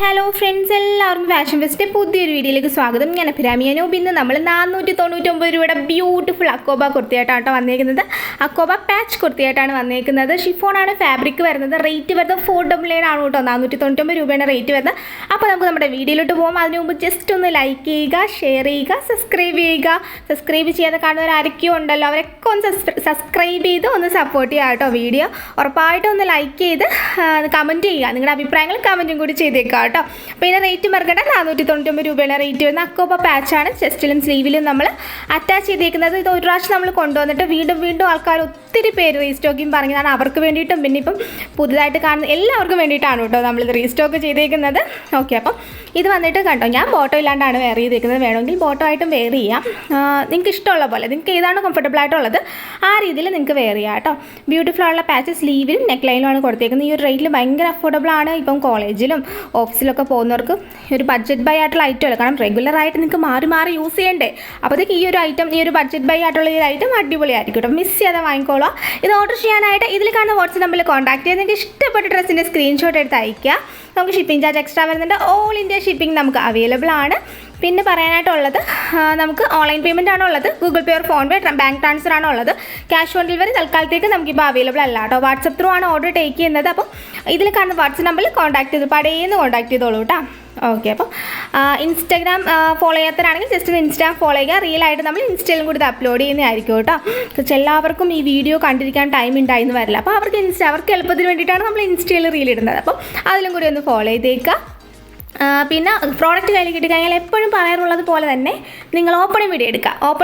Hello friends, എല്ലാവർക്കും fashion ഫെസ്റ്റിൻ്റെ പുതിയൊരു വീഡിയോയിലേക്ക് സ്വാഗതം. ഞാൻ അഭിരാമി അനൂപ്. ഇന്ന് നമ്മൾ 499 രൂപയുടെ ബ്യൂട്ടിഫുൾ അക്കോബ കുർത്തിയായിട്ടാണ് വന്നേക്കുന്നത്. അക്കോബ പാച്ച് കുർത്തിയായിട്ടാണ് വന്നേക്കുന്നത്. ഷിഫോണാണ് ഫാബ്രിക് വരുന്നത്. റേറ്റ് വരുന്നത് 499 ആണ് കേട്ടോ. 499 രൂപയാണ് റേറ്റ് വരുന്നത്. അപ്പോൾ നമുക്ക് നമ്മുടെ വീഡിയോയിലോട്ട് പോകാം. അതിന് മുമ്പ് ജസ്റ്റ് ഒന്ന് ലൈക്ക് ചെയ്യുക, ഷെയർ ചെയ്യുക, സബ്സ്ക്രൈബ് ചെയ്യുക. സബ്സ്ക്രൈബ് ചെയ്യാതെ കാണുന്നവർ ആരൊക്കെയോ ഉണ്ടല്ലോ, അവരൊക്കെ ഒന്ന് സബ്സ്ക്രൈബ് ചെയ്ത് ഒന്ന് സപ്പോർട്ട് ചെയ്യുക കേട്ടോ. വീഡിയോ ഉറപ്പായിട്ടും ഒന്ന് ലൈക്ക് ചെയ്ത് കമൻറ്റ് ചെയ്യുക. നിങ്ങളുടെ അഭിപ്രായങ്ങൾ കമൻറ്റും കൂടി ചെയ്തേക്കുക കേട്ടോ. അപ്പോൾ ഇതിൻ്റെ റേറ്റ് മറക്കട്ടെ, 499 രൂപയുടെ റേറ്റ് വരുന്ന അക്കോബ പാച്ചാണ്. ചെസ്റ്റിലും സ്ലീവിലും നമ്മൾ അറ്റാച്ച് ചെയ്തേക്കുന്നത്. ഇത് ഒരു പ്രാവശ്യം നമ്മൾ കൊണ്ടുവന്നിട്ട് വീണ്ടും ആൾക്കാർ ഒത്തിരി പേര് റീസ്റ്റോക്കിങ് പറഞ്ഞതാണ്. അവർക്ക് വേണ്ടിയിട്ടും പിന്നെ ഇപ്പം പുതുതായിട്ട് കാണുന്ന എല്ലാവർക്കും വേണ്ടിയിട്ടാണ് കേട്ടോ നമ്മളിത് റീസ്റ്റോക്ക് ചെയ്തേക്കുന്നത്. ഓക്കെ, അപ്പം ഇത് വന്നിട്ട് കണ്ടോ, ഞാൻ ബോട്ടോ ഇല്ലാണ്ടാണ് വെയർ ചെയ്തേക്കുന്നത്. വേണമെങ്കിൽ ബോട്ടോ ആയിട്ടും വെയർ ചെയ്യാം. നിങ്ങൾക്ക് ഇഷ്ടമുള്ള പോലെ, നിങ്ങൾക്ക് ഏതാണോ കംഫർട്ടബിൾ ആയിട്ടുള്ളത് ആ രീതിയിൽ നിങ്ങൾക്ക് വെയർ ചെയ്യാം കേട്ടോ. ബ്യൂട്ടിഫുൾ ആയിട്ടുള്ള പാച്ച് സ്ലീവിലും നെക്ക് ലൈനിലുമാണ് കൊടുത്തേക്കുന്നത്. ഈ ഒരു റേറ്റിൽ ഭയങ്കര അഫോർഡബിൾ ആണ്. ഇപ്പം കോളേജിലും ഓഫീസിലൊക്കെ പോകുന്നവർക്ക് ഒരു ബഡ്ജറ്റ് ബൈ ആയിട്ടുള്ള ഐറ്റം അല്ല. കാരണം റെഗുലറായിട്ട് നിങ്ങൾക്ക് മാറി യൂസ് ചെയ്യണ്ടേ. അപ്പോഴത്തേക്ക് ഈ ഒരു ഐറ്റം, ഈ ഒരു ബഡ്ജറ്റ് ബൈ ആയിട്ടുള്ള ഈ ഒരു ഐറ്റം അടിപൊളിയായിരിക്കും കേട്ടോ. മിസ് ചെയ്യാതെ വാങ്ങിക്കോളാം. ഇത് ഓർഡർ ചെയ്യാനായിട്ട് ഇതിൽ കാണുന്ന വാട്സ്ആപ്പ് നമ്പറിൽ കോൺടാക്ട് ചെയ്ത് നിങ്ങൾക്ക് ഇഷ്ടപ്പെട്ട ഡ്രസ്സിൻ്റെ സ്ക്രീൻഷോട്ട് എടുത്ത് അയയ്ക്കുക. നമുക്ക് ഷിപ്പിംഗ് ചാർജ് എക്സ്ട്രാ വരുന്നുണ്ട്. ഓൾ ഇന്ത്യ ഷിപ്പിംഗ് നമുക്ക് അവൈലബിൾ ആണ്. പിന്നെ പറയാനായിട്ടുള്ളത്, നമുക്ക് ഓൺലൈൻ പേയ്മെൻ്റ് ആണോ ഉള്ളത്, Google pay or phone pay, bank transfer ആണോ ഉള്ളത്. ക്യാഷ് ഓൺ ഡെലിവറി തൽക്കാലത്തേക്ക് നമുക്കിപ്പോൾ അവൈലബിൾ അല്ല കേട്ടോ. വാട്സപ്പ് ത്രൂ ആണ് ഓർഡർ ടേക്ക് ചെയ്യുന്നത്. അപ്പോൾ ഇതിൽ കാണുന്ന വാട്സപ്പ് നമ്പറിൽ കോൺടാക്ട് ചെയ്ത് പടേന്ന് കോൺടാക്ട് ചെയ്തോളൂ കേട്ടോ. ഓക്കെ, അപ്പോൾ ഇൻസ്റ്റാഗ്രാം ഫോളോ ചെയ്യാത്തവരാണെങ്കിൽ ജസ്റ്റ് ഇൻസ്റ്റാഗ്രാം ഫോളോ ചെയ്യുക. റിയലായിട്ട് നമ്മൾ ഇൻസ്റ്റയിലും കൂടി ഇത് അപ്ലോഡ് ചെയ്യുന്നതായിരിക്കും കേട്ടോ. എല്ലാവർക്കും ഈ വീഡിയോ കണ്ടിരിക്കാൻ ടൈം ഉണ്ടായിന്ന് വരില്ല. അപ്പോൾ അവർക്ക് എളുപ്പത്തിന് വേണ്ടിയിട്ടാണ് നമ്മൾ ഇൻസ്റ്റയിൽ റീൽ ഇടുന്നത്. അപ്പോൾ അതിലും കൂടി ഒന്ന് ഫോളോ ചെയ്തേക്കുക. പിന്നെ പ്രോഡക്റ്റ് കയ്യിൽ കിട്ടിക്കഴിഞ്ഞാൽ എപ്പോഴും പറയാറുള്ളത് പോലെ തന്നെ നിങ്ങൾ ഓപ്പണിംഗ്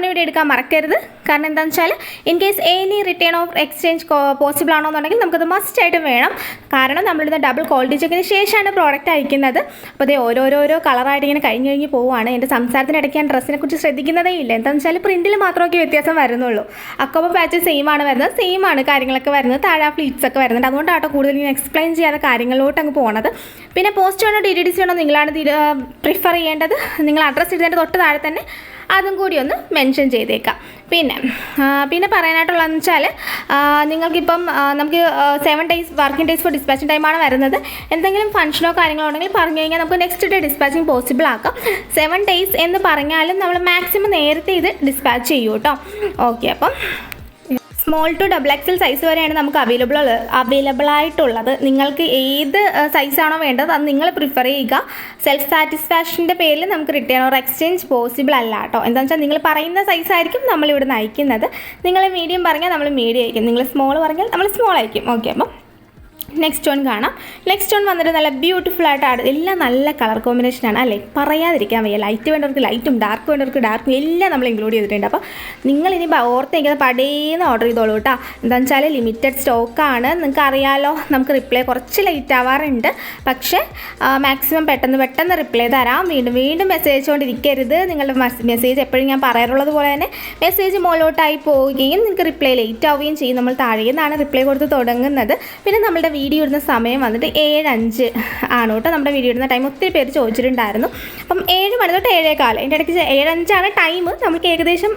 വീഡിയോ എടുക്കാൻ മറക്കരുത്. കാരണം എന്താണെന്ന് വെച്ചാൽ in case any return of exchange possible ആണോ എന്നുണ്ടെങ്കിൽ നമുക്കത് മസ്റ്റ് ആയിട്ട് വേണം. കാരണം നമ്മളിത് ഡബിൾ ക്വാളിറ്റി ചെക്കിന് ശേഷമാണ് പ്രോഡക്റ്റ് അയക്കുന്നത്. അപ്പോൾ അതേ ഓരോരോ കളറായിട്ട് ഇങ്ങനെ കഴിഞ്ഞ് പോവുകയാണ്. എൻ്റെ സംസാരത്തിനിടയ്ക്ക് ഞാൻ ഡ്രസ്സിനെ കുറിച്ച് ശ്രദ്ധിക്കുന്നതേ ഇല്ല. എന്താണെന്ന് വെച്ചാൽ പ്രിൻറ്റിൽ മാത്രമൊക്കെ വ്യത്യാസം വരുന്നുള്ളൂ. അക്കോബ പാച്ച് സെയിം ആണ് കാര്യങ്ങളൊക്കെ വരുന്നത്. താഴെ ഫ്ലീറ്റ്സ് ഒക്കെ വരുന്നുണ്ട്. അതുകൊണ്ടാട്ടോ കൂടുതൽ ഞാൻ എക്സ്പ്ലെയിൻ ചെയ്യാതെ കാര്യങ്ങളിലോട്ട് അങ്ങ് പോകണത്. പിന്നെ പോസ്റ്റ് വേണോ DTDC വേണോ നിങ്ങളാണ് പ്രിഫർ ചെയ്യേണ്ടത്. നിങ്ങൾ അഡ്രസ്സ് ഇടുന്നതിൻ്റെ തൊട്ട് താഴെ തന്നെ അതും കൂടി ഒന്ന് മെൻഷൻ ചെയ്തേക്കാം. പിന്നെ പറയാനായിട്ടുള്ളതെന്ന് വെച്ചാൽ നിങ്ങൾക്കിപ്പം നമുക്ക് 7 days working days for dispatching ടൈമാണ് വരുന്നത്. എന്തെങ്കിലും ഫംഗ്ഷനോ കാര്യങ്ങളോ ഉണ്ടെങ്കിൽ പറഞ്ഞു കഴിഞ്ഞാൽ നമുക്ക് നെക്സ്റ്റ് ഡേ ഡിസ്പാച്ചിങ് പോസിബിൾ ആക്കാം. 7 days എന്ന് പറഞ്ഞാലും നമ്മൾ മാക്സിമം നേരത്തെ ഇത് ഡിസ്പാച്ച് ചെയ്യൂ കേട്ടോ. ഓക്കെ, അപ്പം സ്മോൾ ടു XXL സൈസ് വരെയാണ് നമുക്ക് അവൈലബിൾ ആയിട്ടുള്ളത്. നിങ്ങൾക്ക് ഏത് സൈസാണോ വേണ്ടത് അത് നിങ്ങൾ പ്രിഫർ ചെയ്യുക. സെൽഫ് സാറ്റിസ്ഫാക്ഷൻ്റെ പേരിൽ നമുക്ക് റിട്ടേൺ ഓർ എക്സ്ചേഞ്ച് പോസിബിൾ അല്ല കേട്ടോ. എന്താണെന്ന് വെച്ചാൽ നിങ്ങൾ പറയുന്ന സൈസായിരിക്കും നമ്മളിവിടെ നിന്ന് അയക്കുന്നത്. നിങ്ങൾ മീഡിയം പറഞ്ഞാൽ നമ്മൾ മീഡിയം അയക്കും. നിങ്ങൾ സ്മോൾ പറഞ്ഞാൽ നമ്മൾ സ്മോൾ അയക്കും. ഓക്കെ, അപ്പം നെക്സ്റ്റ് വൺ കാണാം. നെക്സ്റ്റ് വൺ വന്നിട്ട് നല്ല ബ്യൂട്ടിഫുൾ ആയിട്ട് എല്ലാം നല്ല കളർ കോമ്പിനേഷനാണ് അല്ലേ, പറയാതിരിക്കാൻ വയ്യ. ലൈറ്റ് വേണ്ടവർക്ക് ലൈറ്റും ഡാർക്ക് വേണ്ടവർക്ക് ഡാർക്കും എല്ലാം നമ്മൾ ഇൻക്ലൂഡ് ചെയ്തിട്ടുണ്ട്. അപ്പോൾ നിങ്ങളിനി ഓർത്തേക്കുന്നത് പടേന്ന് ഓർഡർ ചെയ്തോളൂ കേട്ടോ. എന്താണെന്ന് വെച്ചാൽ ലിമിറ്റഡ് സ്റ്റോക്കാണ്. നിങ്ങൾക്ക് അറിയാമല്ലോ, നമുക്ക് റിപ്ലൈ കുറച്ച് ലേറ്റ് ആവാറുണ്ട്. പക്ഷേ മാക്സിമം പെട്ടെന്ന് റിപ്ലൈ തരാം. വീണ്ടും മെസ്സേജ് അയച്ചുകൊണ്ടിരിക്കരുത്. നിങ്ങളുടെ മെസ്സേജ് എപ്പോഴും ഞാൻ പറയാറുള്ളത് പോലെ തന്നെ മെസ്സേജ് മുകളിലോട്ടായി പോവുകയും നിങ്ങൾക്ക് റിപ്ലൈ ലേറ്റ് ആവുകയും ചെയ്യും. നമ്മൾ താഴെ നിന്നാണ് റിപ്ലൈ കൊടുത്ത് തുടങ്ങുന്നത്. പിന്നെ നമ്മളുടെ വീഡിയോ ഇടുന്ന സമയം വന്നിട്ട് 7:05 ആണ് കേട്ടോ. നമ്മുടെ വീഡിയോ ഇടുന്ന ടൈം ഒത്തിരി പേര് ചോദിച്ചിട്ടുണ്ടായിരുന്നു. അപ്പം 7 മണി തൊട്ട് 7:15, എൻ്റെ ഇടയ്ക്ക് 7:05 ടൈം. നമുക്ക് ഏകദേശം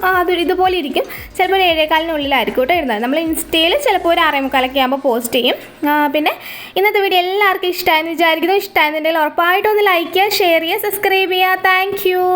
ഇതുപോലെ ഇരിക്കും. ചിലപ്പോൾ ഒരു 7:15 കേട്ടോ ഇടുന്നത്. നമ്മൾ ഇൻസ്റ്റയിൽ ചിലപ്പോൾ ഒരു 6:45 ആകുമ്പോൾ പോസ്റ്റ് ചെയ്യും. പിന്നെ ഇന്നത്തെ വീഡിയോ എല്ലാവർക്കും ഇഷ്ടമായെന്ന് വിചാരിക്കുന്നു. ഇഷ്ടമായെന്നുണ്ടെങ്കിൽ ഉറപ്പായിട്ടൊന്ന് ലൈക്ക് ചെയ്യുക, ഷെയർ ചെയ്യുക, സബ്സ്ക്രൈബ് ചെയ്യുക. Thank you.